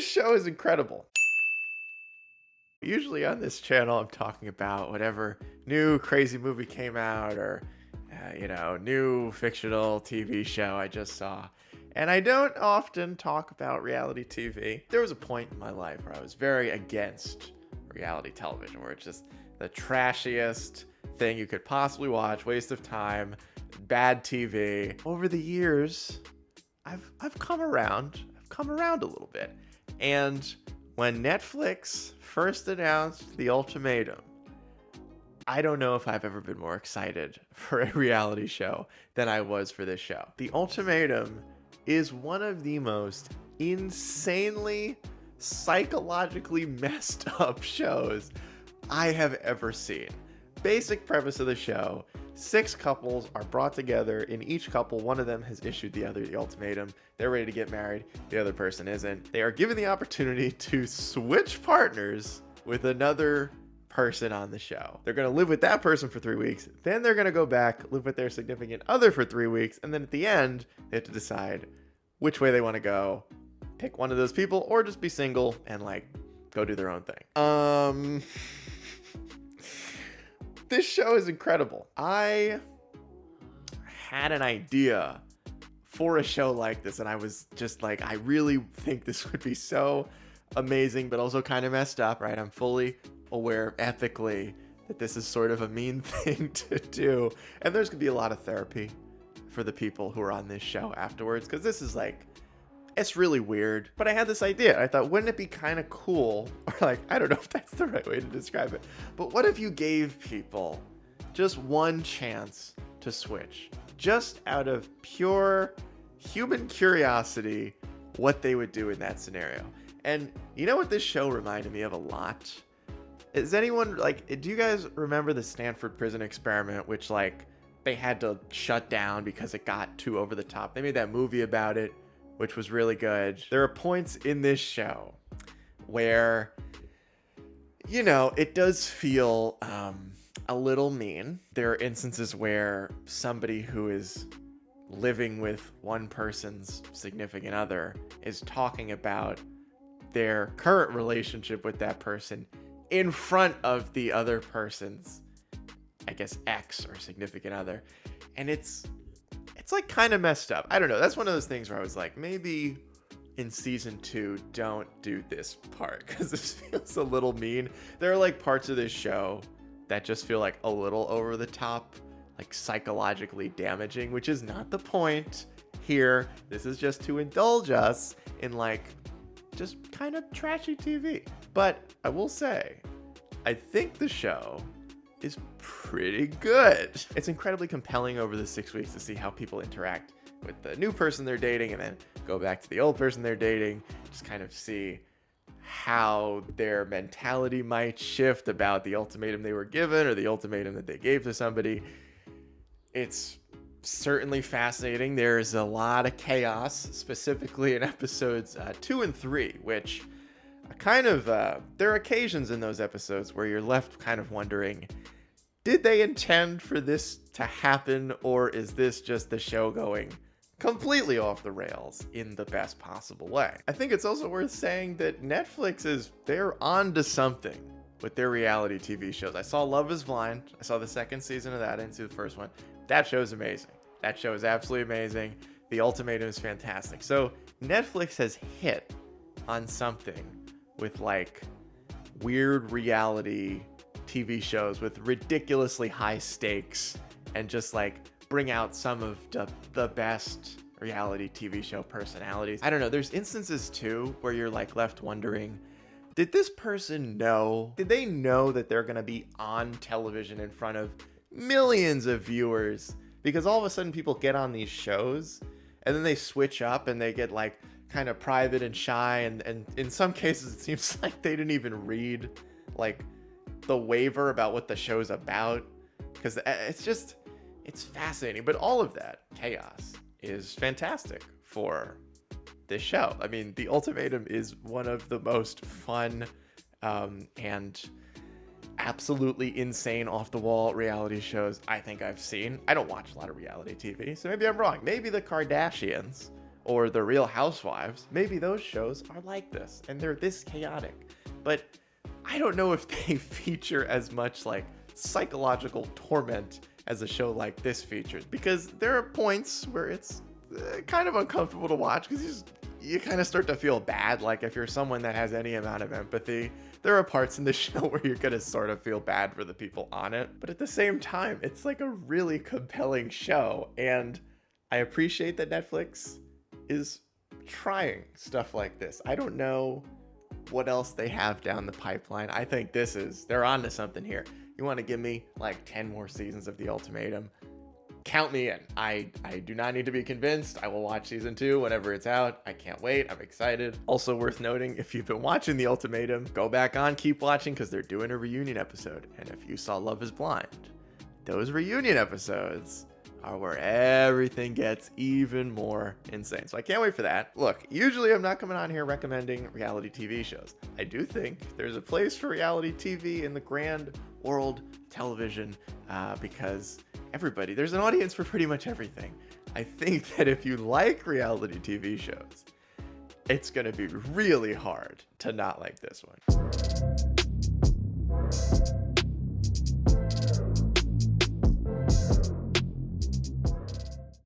This show is incredible. Usually on this channel, I'm talking about whatever new crazy movie came out or, new fictional TV show I just saw. And I don't often talk about reality TV. There was a point in my life where I was very against reality television, where it's just the trashiest thing you could possibly watch, waste of time, bad TV. Over the years, I've come around. I've come around a little bit. And when Netflix first announced The Ultimatum, I don't know if I've ever been more excited for a reality show than I was for this show. The Ultimatum is one of the most insanely psychologically messed up shows I have ever seen. Basic premise of the show: 6 couples are brought together. In each couple, one of them has issued the other the ultimatum. They're ready to get married. The other person isn't. They are given the opportunity to switch partners with another person on the show. They're going to live with that person for 3 weeks. Then they're going to go back, live with their significant other for 3 weeks. And then at the end, they have to decide which way they want to go. Pick one of those people or just be single and go do their own thing. This show is incredible. I had an idea for a show like this, and I was just like, I really think this would be so amazing, but also kind of messed up, right? I'm fully aware ethically that this is sort of a mean thing to do. And there's going to be a lot of therapy for the people who are on this show afterwards, because this is it's really weird. But I had this idea. I thought, wouldn't it be kind of cool? Or I don't know if that's the right way to describe it. But what if you gave people just one chance to switch? Just out of pure human curiosity, what they would do in that scenario. And you know what this show reminded me of a lot? Is anyone, do you guys remember the Stanford prison experiment, which, they had to shut down because it got too over the top? They made that movie about it, which was really good. There are points in this show where, it does feel a little mean. There are instances where somebody who is living with one person's significant other is talking about their current relationship with that person in front of the other person's, ex or significant other. And it's kind of messed up. I don't know. That's one of those things where I was like, maybe in season 2, don't do this part, because this feels a little mean. There are parts of this show that just feel a little over the top, psychologically damaging, which is not the point here. This is just to indulge us in just kind of trashy TV. But I will say, I think the show is pretty good. It's incredibly compelling over the 6 weeks to see how people interact with the new person they're dating and then go back to the old person they're dating. Just kind of see how their mentality might shift about the ultimatum they were given or the ultimatum that they gave to somebody. It's certainly fascinating. There's a lot of chaos, specifically in episodes 2 and 3, which there are occasions in those episodes where you're left kind of wondering, did they intend for this to happen, or is this just the show going completely off the rails in the best possible way? I think it's also worth saying that Netflix they're on to something with their reality TV shows. I saw Love is Blind. I saw the 2nd season of that. I didn't see the first one. That show's amazing. That show is absolutely amazing. The Ultimatum is fantastic. So Netflix has hit on something with weird reality TV shows with ridiculously high stakes and just bring out some of the best reality TV show personalities. I don't know. There's instances too where you're left wondering, did this person know? Did they know that they're going to be on television in front of millions of viewers? Because all of a sudden people get on these shows and then they switch up and they get kind of private and shy, and in some cases it seems like they didn't even read the waiver about what the show's about, because it's fascinating. But all of that chaos is fantastic for this show. I mean, The Ultimatum is one of the most fun and absolutely insane off the wall reality shows I think I've seen. I don't watch a lot of reality TV, so maybe I'm wrong. Maybe the Kardashians or The Real Housewives, maybe those shows are like this and they're this chaotic. But I don't know if they feature as much like psychological torment as a show like this features, because there are points where it's kind of uncomfortable to watch because you kind of start to feel bad. Like if you're someone that has any amount of empathy, there are parts in the show where you're gonna sort of feel bad for the people on it. But at the same time, it's like a really compelling show, and I appreciate that Netflix is trying stuff like this. I don't know what else they have down the pipeline. I think they're on to something here. You want to give me like 10 more seasons of The Ultimatum? Count me in. I do not need to be convinced. I will watch season 2 whenever it's out. I can't wait. I'm excited. Also worth noting, if you've been watching The Ultimatum, go back on, keep watching, because they're doing a reunion episode. And if you saw Love is Blind, those reunion episodes are where everything gets even more insane. So I can't wait for that. Look, usually I'm not coming on here recommending reality TV shows. I do think there's a place for reality TV in the grand world of television, because there's an audience for pretty much everything. I think that if you like reality TV shows, it's gonna be really hard to not like this one.